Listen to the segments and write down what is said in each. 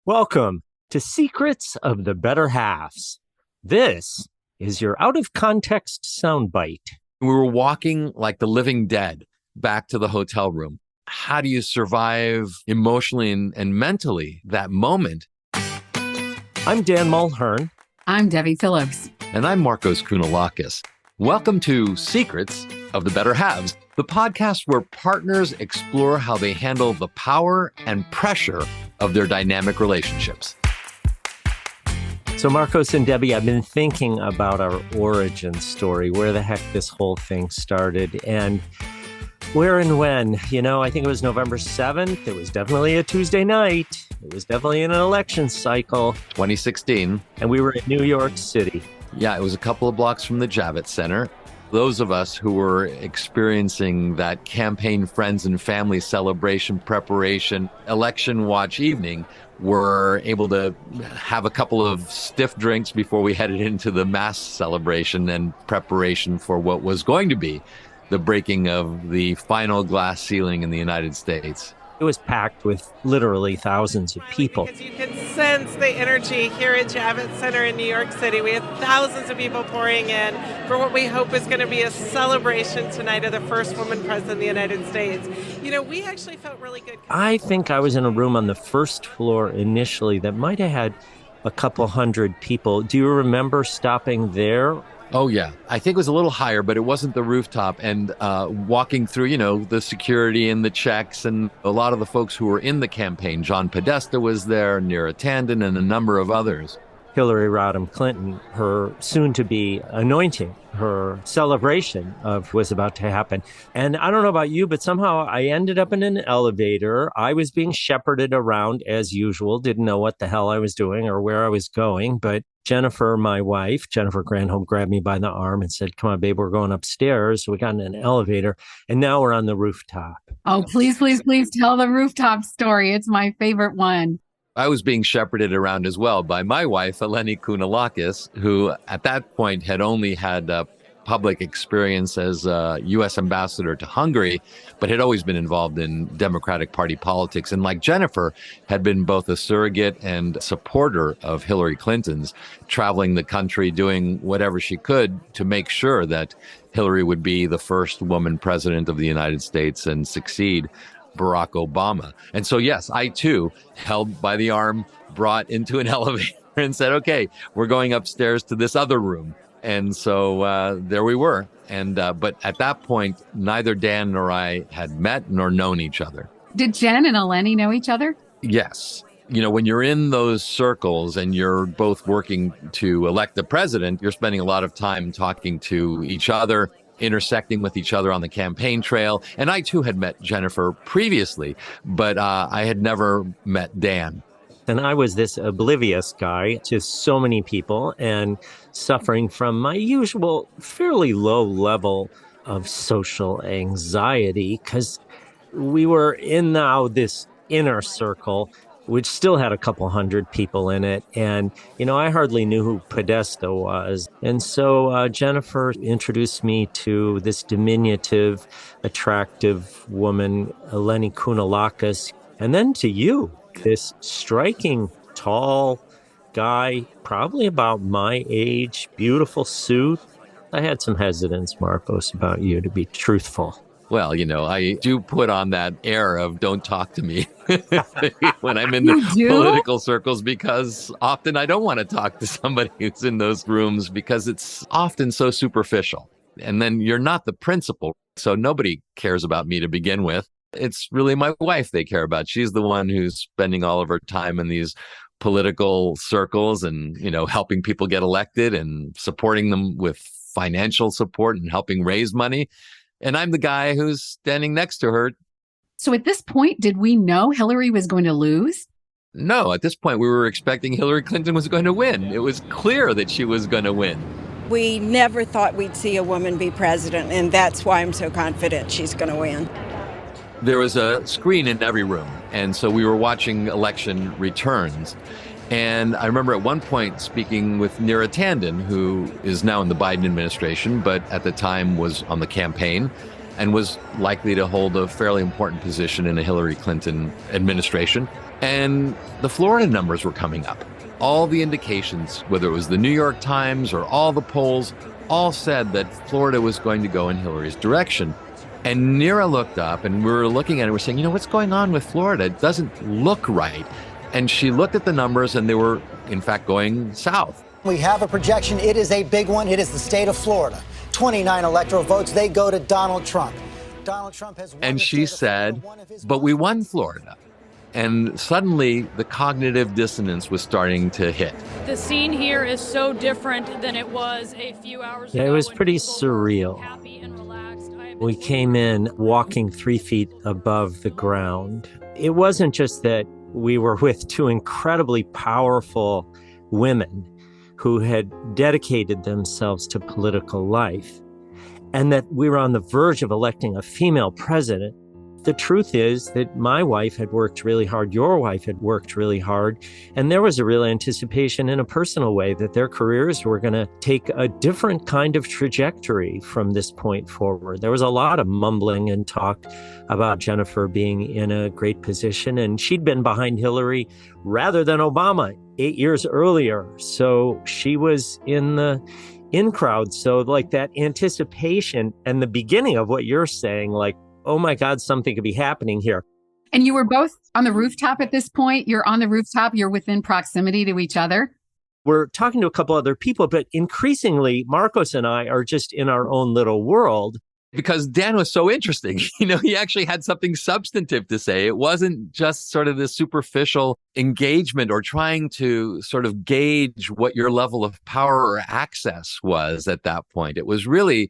Welcome to Secrets of the Better Halves. This is your out-of-context soundbite. We were walking like the living dead back to the hotel room. How do you survive emotionally and mentally that moment? I'm Dan Mulhern. I'm Debbie Phillips. And I'm Markos Kounalakis. Welcome to Secrets of the Better Halves, the podcast where partners explore how they handle the power and pressure of their dynamic relationships. So Markos and Debbie, I've been thinking about our origin story, where the heck this whole thing started, and where and when. You know, I think it was November 7th. It was definitely a Tuesday night. It was definitely in an election cycle. 2016. And we were in New York City. Yeah, it was a couple of blocks from the Javits Center. Those of us who were experiencing that campaign friends and family celebration preparation, election watch evening, were able to have a couple of stiff drinks before we headed into the mass celebration and preparation for what was going to be the breaking of the final glass ceiling in the United States. It was packed with literally thousands of people. Because you can sense the energy here at Javits Center in New York City. We had thousands of people pouring in for what we hope is going to be a celebration tonight of the first woman president of the United States. You know, we actually felt really good. I think I was in a room on the first floor initially that might have had a couple hundred people. Do you remember stopping there? Oh, yeah. I think it was a little higher, but it wasn't the rooftop. And walking through, you know, the security and the checks and a lot of the folks who were in the campaign. John Podesta was there, Neera Tanden, and a number of others. Hillary Rodham Clinton, her soon-to-be anointing, her celebration of was about to happen. And I don't know about you, but somehow I ended up in an elevator. I was being shepherded around as usual, didn't know what the hell I was doing or where I was going. But Jennifer, my wife, Jennifer Granholm, grabbed me by the arm and said, "Come on, babe, we're going upstairs." So we got in an elevator and now we're on the rooftop. Oh, please tell the rooftop story. It's my favorite one. I was being shepherded around as well by my wife, Eleni Kounalakis, who at that point had only had public experience as a U.S. ambassador to Hungary, but had always been involved in Democratic Party politics. And like Jennifer, had been both a surrogate and supporter of Hillary Clinton's, traveling the country, doing whatever she could to make sure that Hillary would be the first woman president of the United States and succeed Barack Obama. And so, yes, I too, held by the arm, brought into an elevator and said, "Okay, we're going upstairs to this other room." And so there we were. And but at that point, neither Dan nor I had met nor known each other. Did Jen and Eleni know each other? Yes. You know, when you're in those circles and you're both working to elect the president, you're spending a lot of time talking to each other, intersecting with each other on the campaign trail. And I too had met Jennifer previously, but I had never met Dan. And I was this oblivious guy to so many people and suffering from my usual fairly low level of social anxiety because we were in now this inner circle, which still had a couple hundred people in it. And, you know, I hardly knew who Podesta was. And so Jennifer introduced me to this diminutive, attractive woman, Eleni Kounalakis, and then to you, this striking, tall guy, probably about my age, beautiful suit. I had some hesitance, Markos, about you, to be truthful. Well, you know, I do put on that air of don't talk to me when I'm in the political circles, because often I don't want to talk to somebody who's in those rooms because it's often so superficial. And then you're not the principal, so nobody cares about me to begin with. It's really my wife they care about. She's the one who's spending all of her time in these political circles and, you know, helping people get elected and supporting them with financial support and helping raise money. And I'm the guy who's standing next to her. So at this point, did we know Hillary was going to lose? No, at this point, we were expecting Hillary Clinton was going to win. It was clear that she was going to win. We never thought we'd see a woman be president, and that's why I'm so confident she's going to win. There was a screen in every room, and so we were watching election returns. And I remember at one point speaking with Neera Tanden, who is now in the Biden administration, but at the time was on the campaign. and was likely to hold a fairly important position in a Hillary Clinton administration. And the Florida numbers were coming up. All the indications, whether it was the New York Times or all the polls, all said that Florida was going to go in Hillary's direction. And Neera looked up, and we were looking at it, we're saying, what's going on with Florida? It doesn't look right. And she looked at the numbers, and they were, in fact, going south. We have a projection. It is a big one. It is the state of Florida. 29 electoral votes. They go to Donald Trump. Donald Trump has won. And she said, but we won Florida. And suddenly the cognitive dissonance was starting to hit. The scene here is so different than it was a few hours ago. Yeah, it was pretty surreal. We came in walking 3 feet above the ground. It wasn't just that we were with two incredibly powerful women who had dedicated themselves to political life, and that we were on the verge of electing a female president. The truth is that my wife had worked really hard, your wife had worked really hard, and there was a real anticipation in a personal way that their careers were going to take a different kind of trajectory from this point forward. There was a lot of mumbling and talk about Jennifer being in a great position, and she'd been behind Hillary rather than Obama 8 years earlier. So she was in the in crowd. So like that anticipation and the beginning of what you're saying, like, oh my God, something could be happening here. And you were both on the rooftop at this point. You're on the rooftop. You're within proximity to each other. We're talking to a couple other people, but increasingly, Markos and I are just in our own little world. Because Dan was so interesting. He actually had something substantive to say. It wasn't just sort of this superficial engagement or trying to sort of gauge what your level of power or access was at that point. It was really,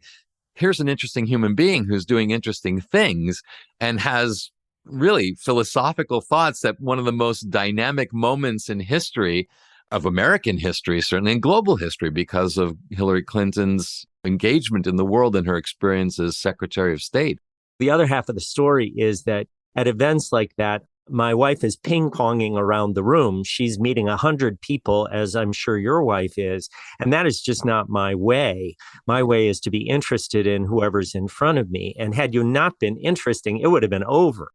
here's an interesting human being who's doing interesting things and has really philosophical thoughts that one of the most dynamic moments in history, of American history, certainly in global history, because of Hillary Clinton's engagement in the world and her experience as Secretary of State. The other half of the story is that at events like that, my wife is ping-ponging around the room. She's meeting 100 people, as I'm sure your wife is. And that is just not my way. My way is to be interested in whoever's in front of me. And had you not been interesting, it would have been over.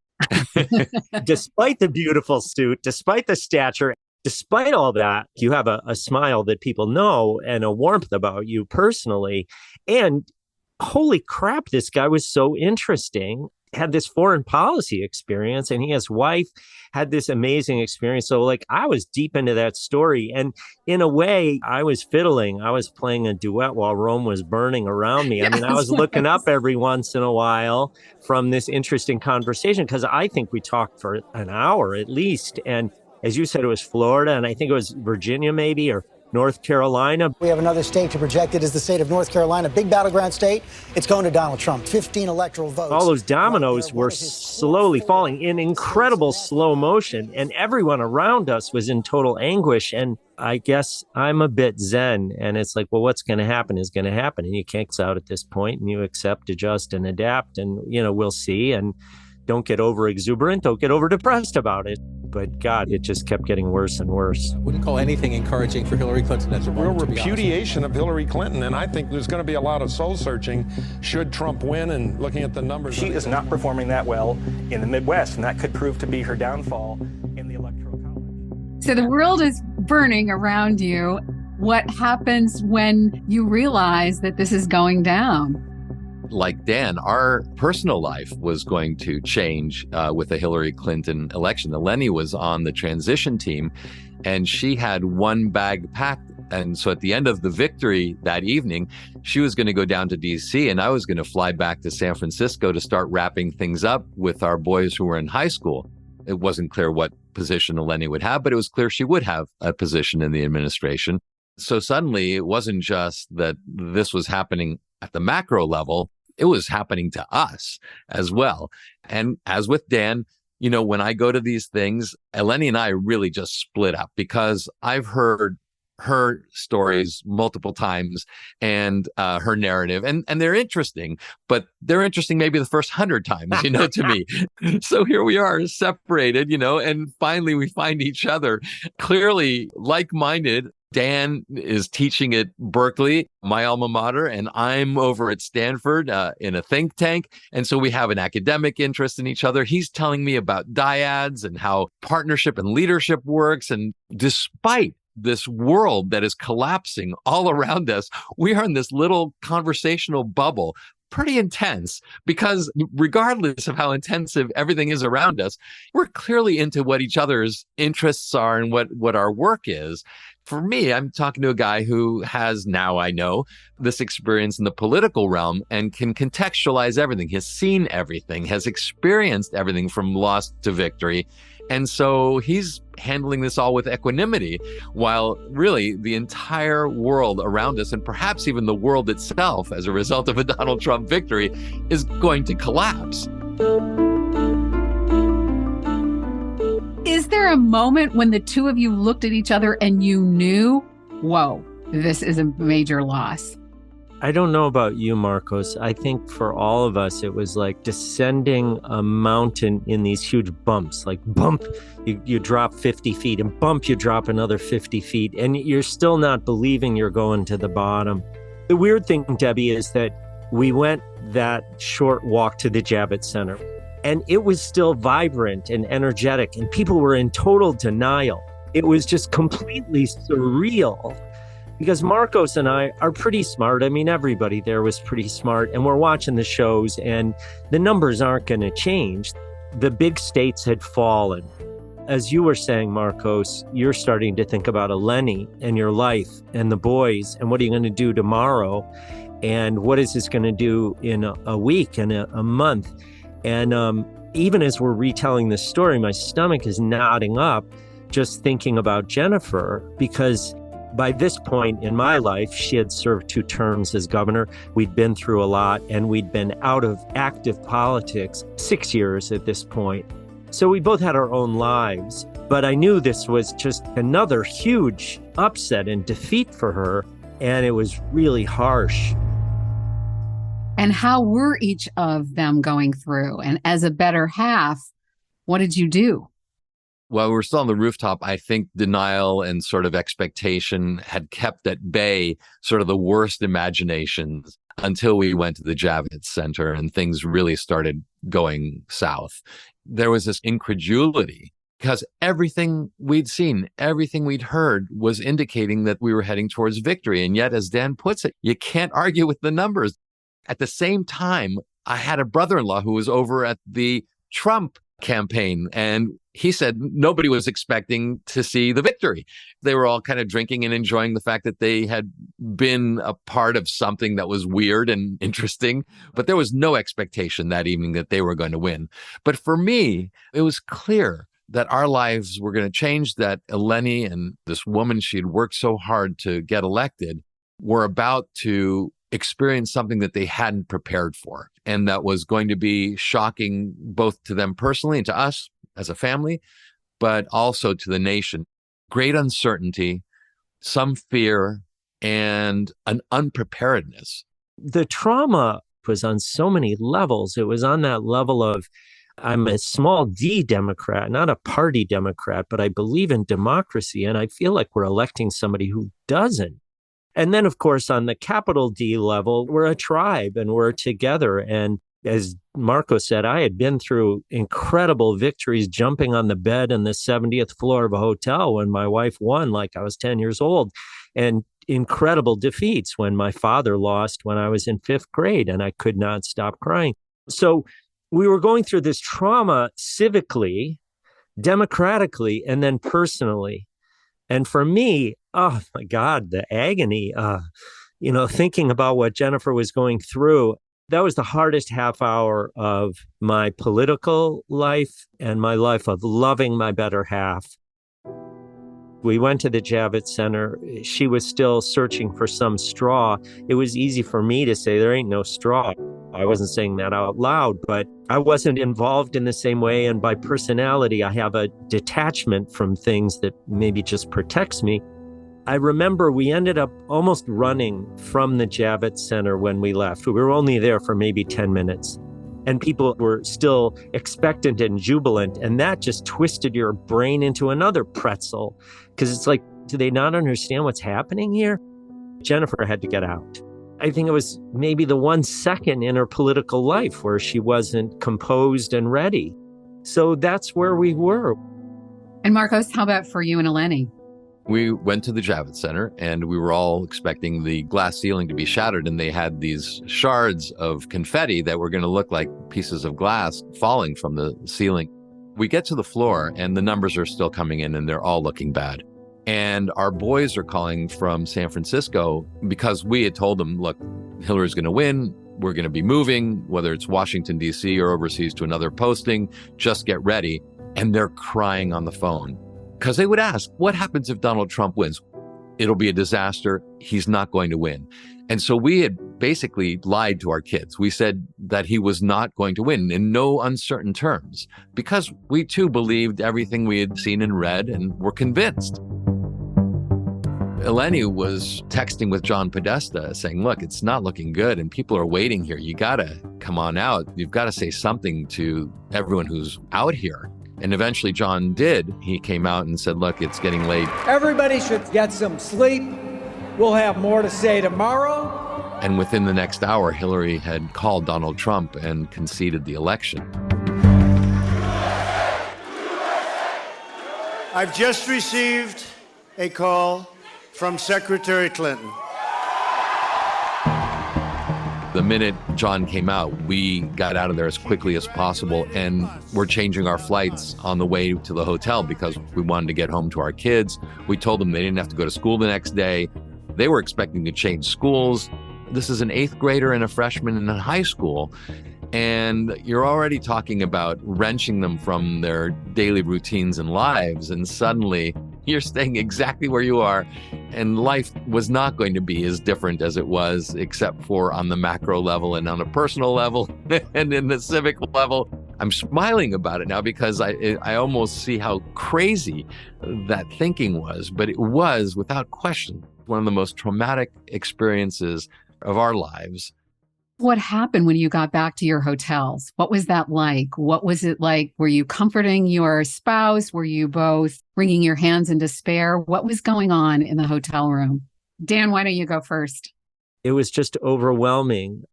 Despite the beautiful suit, despite the stature, despite all that, you have a smile that people know and a warmth about you personally. And holy crap, this guy was so interesting. Had this foreign policy experience, and his wife had this amazing experience. So like I was deep into that story, and in a way I was fiddling. I was playing a duet while Rome was burning around me. Yes. I mean, I was looking up every once in a while from this interesting conversation, because I think we talked for an hour at least. And as you said, it was Florida, and I think it was Virginia maybe, or North Carolina. We have another state to project. It is the state of North Carolina, big battleground state. It's going to Donald Trump, 15 electoral votes. All those dominoes were slowly falling in incredible slow motion, and everyone around us was in total anguish. And I guess I'm a bit zen, and it's like, well, what's going to happen is going to happen, and you can't get out at this point, and you accept, adjust, and adapt, and, we'll see. And don't get over exuberant, don't get over depressed about it. But God, it just kept getting worse and worse. I wouldn't call anything encouraging for Hillary Clinton at the moment. Real repudiation of Hillary Clinton, and I think there's going to be a lot of soul searching should Trump win, and looking at the numbers. She is not performing that well in the Midwest, and that could prove to be her downfall in the Electoral College. So the world is burning around you. What happens when you realize that this is going down? Like Dan, our personal life was going to change with the Hillary Clinton election. Eleni was on the transition team, and she had one bag packed. And so at the end of the victory that evening, she was going to go down to D.C., and I was going to fly back to San Francisco to start wrapping things up with our boys who were in high school. It wasn't clear what position Eleni would have, but it was clear she would have a position in the administration. So suddenly, it wasn't just that this was happening at the macro level, it was happening to us as well. And as with Dan, when I go to these things, Eleni and I really just split up, because I've heard her stories multiple times and her narrative, and they're interesting, but they're interesting maybe the first 100 times, to me. So here we are separated, and finally we find each other clearly like-minded. Dan is teaching at Berkeley, my alma mater, and I'm over at Stanford in a think tank. And so we have an academic interest in each other. He's telling me about dyads and how partnership and leadership works. And despite this world that is collapsing all around us, we are in this little conversational bubble, pretty intense, because regardless of how intensive everything is around us, we're clearly into what each other's interests are and what our work is. For me, I'm talking to a guy who has, now I know, this experience in the political realm and can contextualize everything, has seen everything, has experienced everything from loss to victory. And so he's handling this all with equanimity, while really the entire world around us, and perhaps even the world itself as a result of a Donald Trump victory, is going to collapse. Is there a moment when the two of you looked at each other and you knew, whoa, this is a major loss? I don't know about you, Markos. I think for all of us, it was like descending a mountain in these huge bumps. Like bump, you drop 50 feet, and bump, you drop another 50 feet, and you're still not believing you're going to the bottom. The weird thing, Debbie, is that we went that short walk to the Javits Center, and it was still vibrant and energetic, and people were in total denial. It was just completely surreal. Because Markos and I are pretty smart. I mean, everybody there was pretty smart, and we're watching the shows, and the numbers aren't going to change. The big states had fallen. As you were saying, Markos, you're starting to think about Eleni and your life and the boys, and what are you going to do tomorrow? And what is this going to do in a week and a month? And even as we're retelling this story, my stomach is knotting up just thinking about Jennifer, because by this point in my life, she had served 2 terms as governor. We'd been through a lot, and we'd been out of active politics 6 years at this point. So we both had our own lives. But I knew this was just another huge upset and defeat for her, and it was really harsh. And how were each of them going through? And as a better half, what did you do? While we're still on the rooftop, I think denial and sort of expectation had kept at bay sort of the worst imaginations until we went to the Javits Center and things really started going south. There was this incredulity because everything we'd seen, everything we'd heard was indicating that we were heading towards victory. And yet, as Dan puts it, you can't argue with the numbers. At the same time, I had a brother-in-law who was over at the Trump campaign, and he said nobody was expecting to see the victory. They were all kind of drinking and enjoying the fact that they had been a part of something that was weird and interesting, but there was no expectation that evening that they were going to win. But for me, it was clear that our lives were going to change, that Eleni and this woman she'd worked so hard to get elected were about to experience something that they hadn't prepared for, and that was going to be shocking both to them personally and to us as a family, but also to the nation. Great uncertainty, some fear, and an unpreparedness. The trauma was on so many levels. It was on that level of, I'm a small d Democrat, not a party Democrat, but I believe in democracy, and I feel like we're electing somebody who doesn't. And then, of course, on the capital D level, we're a tribe and we're together. And as Markos said, I had been through incredible victories, jumping on the bed in the 70th floor of a hotel when my wife won, like I was 10 years old, and incredible defeats when my father lost when I was in 5th grade and I could not stop crying. So we were going through this trauma civically, democratically, and then personally. And for me, oh my God, the agony, thinking about what Jennifer was going through, that was the hardest half hour of my political life and my life of loving my better half. We went to the Javits Center. She was still searching for some straw. It was easy for me to say, there ain't no straw. I wasn't saying that out loud, but I wasn't involved in the same way. And by personality, I have a detachment from things that maybe just protects me. I remember we ended up almost running from the Javits Center when we left. We were only there for maybe 10 minutes. And people were still expectant and jubilant. And that just twisted your brain into another pretzel. Because it's like Do they not understand what's happening here? Jennifer had to get out. I think it was maybe the 1 second in her political life where she wasn't composed and ready. So that's where we were. And Markos, how about for you and Eleni? We went to the Javits Center and we were all expecting the glass ceiling to be shattered, and they had these shards of confetti that were going to look like pieces of glass falling from the ceiling. We get to the floor and the numbers are still coming in and they're all looking bad. And our boys are calling from San Francisco because we had told them, look, Hillary's going to win. We're going to be moving, whether it's Washington, D.C. or overseas to another posting. Just get ready. And they're crying on the phone because they would ask, what happens if Donald Trump wins? It'll be a disaster. He's not going to win. And so we had basically lied to our kids. We said that he was not going to win in no uncertain terms because we too believed everything we had seen and read and were convinced. Eleni was texting with John Podesta saying, look, it's not looking good and people are waiting here. You got to come on out. You've got to say something to everyone who's out here. And eventually John did. He came out and said, look, it's getting late. Everybody should get some sleep. We'll have more to say tomorrow. And within the next hour, Hillary had called Donald Trump and conceded the election. I've just received a call from Secretary Clinton. The minute John came out, we got out of there as quickly as possible, and we're changing our flights on the way to the hotel because we wanted to get home to our kids. We told them they didn't have to go to school the next day. They were expecting to change schools. This is an 8th grader and a freshman in high school, and you're already talking about wrenching them from their daily routines and lives, and suddenly you're staying exactly where you are, and life was not going to be as different as it was, except for on the macro level and on a personal level and in the civic level. I'm smiling about it now because I almost see how crazy that thinking was, but it was, without question, one of the most traumatic experiences of our lives. What happened when you got back to your hotels? What was that like? What was it like? Were you comforting your spouse? Were you both wringing your hands in despair? What was going on in the hotel room? Dan, why don't you go first? It was just overwhelming.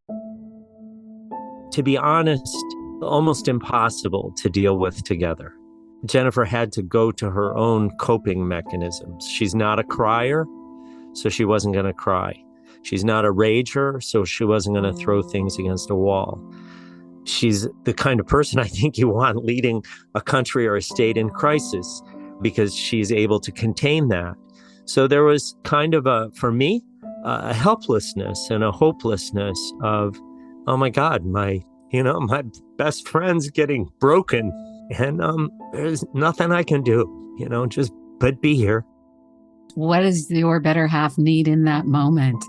To be honest, almost impossible to deal with together. Jennifer had to go to her own coping mechanisms. She's not a crier, so she wasn't going to cry. She's not a rager, so she wasn't going to throw things against a wall. She's the kind of person I think you want leading a country or a state in crisis because she's able to contain that. So there was kind of for me, a helplessness and a hopelessness of, oh my God, my best friend's getting broken and there's nothing I can do, just but be here. What does your better half need in that moment?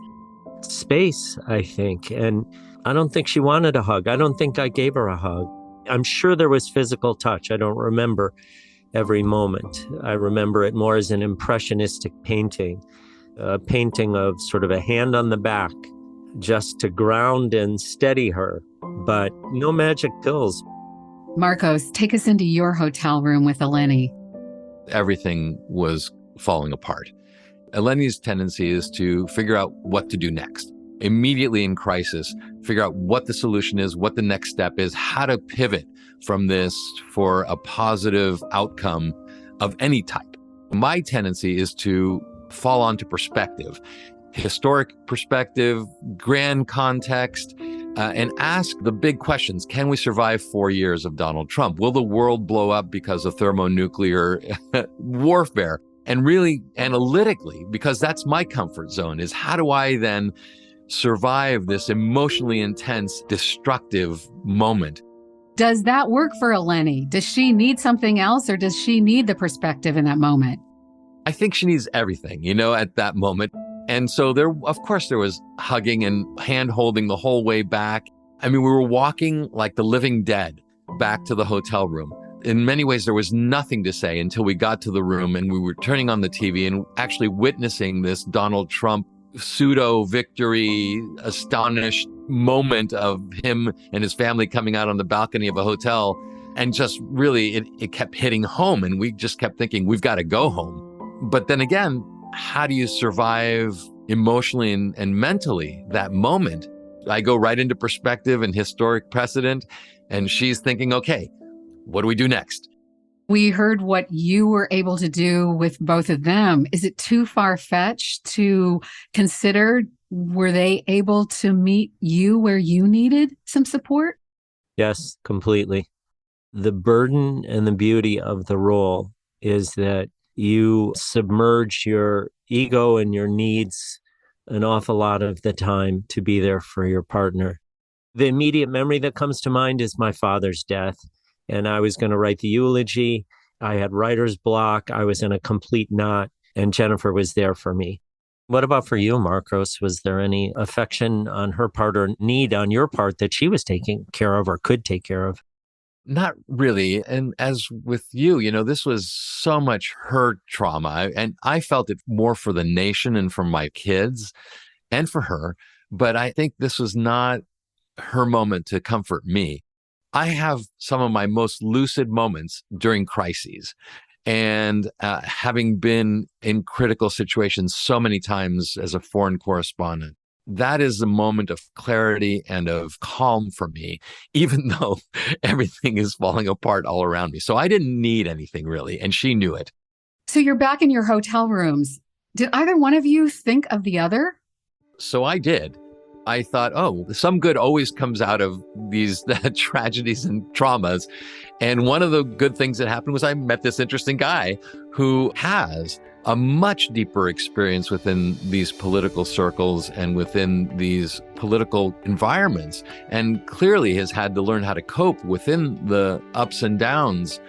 Space, I think. And I don't think she wanted a hug. I don't think I gave her a hug. I'm sure there was physical touch. I don't remember every moment. I remember it more as an impressionistic painting, a painting of sort of a hand on the back just to ground and steady her, but no magic pills. Markos, take us into your hotel room with Eleni. Everything was falling apart. Eleni's tendency is to figure out what to do next. Immediately in crisis, figure out what the solution is, what the next step is, how to pivot from this for a positive outcome of any type. My tendency is to fall onto perspective, historic perspective, grand context, and ask the big questions. Can we survive 4 years of Donald Trump? Will the world blow up because of thermonuclear warfare? And really analytically, because that's my comfort zone, is how do I then survive this emotionally intense, destructive moment? Does that work for Eleni? Does she need something else or does she need the perspective in that moment? I think she needs everything, at that moment. And so there was hugging and hand holding the whole way back. I mean, we were walking like the living dead back to the hotel room. In many ways, there was nothing to say until we got to the room and we were turning on the TV and actually witnessing this Donald Trump pseudo-victory, astonished moment of him and his family coming out on the balcony of a hotel. And just really, it kept hitting home. And we just kept thinking, we've got to go home. But then again, how do you survive emotionally and mentally that moment? I go right into perspective and historic precedent, and she's thinking, okay, what do we do next? We heard what you were able to do with both of them. Is it too far-fetched to consider? Were they able to meet you where you needed some support? Yes, completely. The burden and the beauty of the role is that you submerge your ego and your needs an awful lot of the time to be there for your partner. The immediate memory that comes to mind is my father's death. And I was going to write the eulogy. I had writer's block. I was in a complete knot, and Jennifer was there for me. What about for you, Markos? Was there any affection on her part or need on your part that she was taking care of or could take care of? Not really. And as with you, this was so much her trauma. And I felt it more for the nation and for my kids and for her. But I think this was not her moment to comfort me. I have some of my most lucid moments during crises. And having been in critical situations so many times as a foreign correspondent, that is a moment of clarity and of calm for me, even though everything is falling apart all around me. So I didn't need anything really, and she knew it. So you're back in your hotel rooms. Did either one of you think of the other? So I did. I thought, some good always comes out of these tragedies and traumas. And one of the good things that happened was I met this interesting guy who has a much deeper experience within these political circles and within these political environments, and clearly has had to learn how to cope within the ups and downs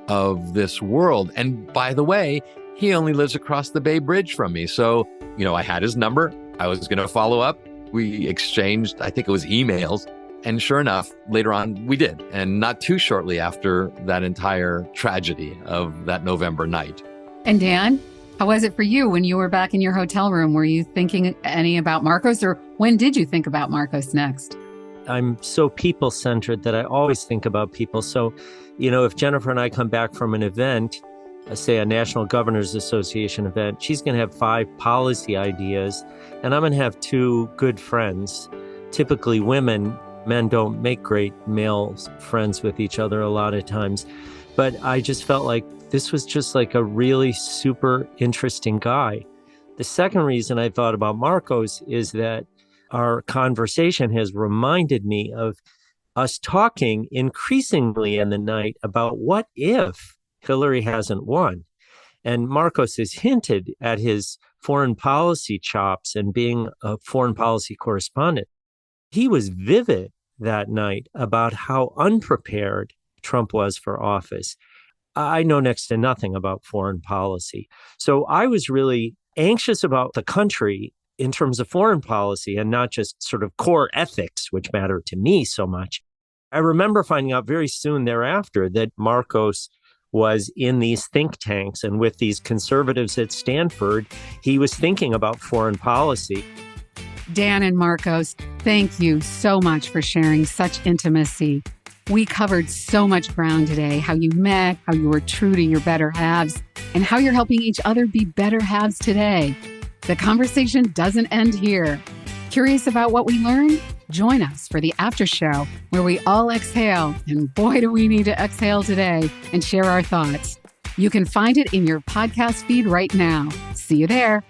of this world. And by the way, he only lives across the Bay Bridge from me. So, I had his number. I was going to follow up. We exchanged, I think it was emails. And sure enough, later on, we did. And not too shortly after that entire tragedy of that November night. And Dan, how was it for you when you were back in your hotel room? Were you thinking any about Markos, or when did you think about Markos next? I'm so people-centered that I always think about people. So, if Jennifer and I come back from an event, say a National Governors Association event, she's going to have 5 policy ideas, and I'm going to have 2 good friends. Typically women, men don't make great male friends with each other a lot of times. But I just felt like this was just like a really super interesting guy. The second reason I thought about Markos is that our conversation has reminded me of us talking increasingly in the night about what if Hillary hasn't won. And Markos has hinted at his foreign policy chops and being a foreign policy correspondent. He was vivid that night about how unprepared Trump was for office. I know next to nothing about foreign policy. So I was really anxious about the country in terms of foreign policy and not just sort of core ethics, which matter to me so much. I remember finding out very soon thereafter that Markos was in these think tanks and with these conservatives at Stanford, he was thinking about foreign policy. Dan and Markos, thank you so much for sharing such intimacy. We covered so much ground today, how you met, how you were true to your better halves, and how you're helping each other be better halves today. The conversation doesn't end here. Curious about what we learned? Join us for the after show where we all exhale, and boy, do we need to exhale today and share our thoughts. You can find it in your podcast feed right now. See you there.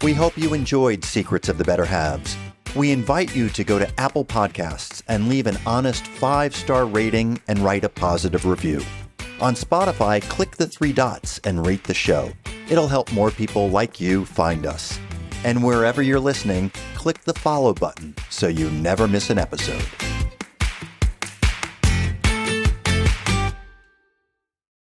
We hope you enjoyed Secrets of the Better Halves. We invite you to go to Apple Podcasts and leave an honest 5-star rating and write a positive review. On Spotify, click the 3 dots and rate the show. It'll help more people like you find us. And wherever you're listening, click the follow button so you never miss an episode.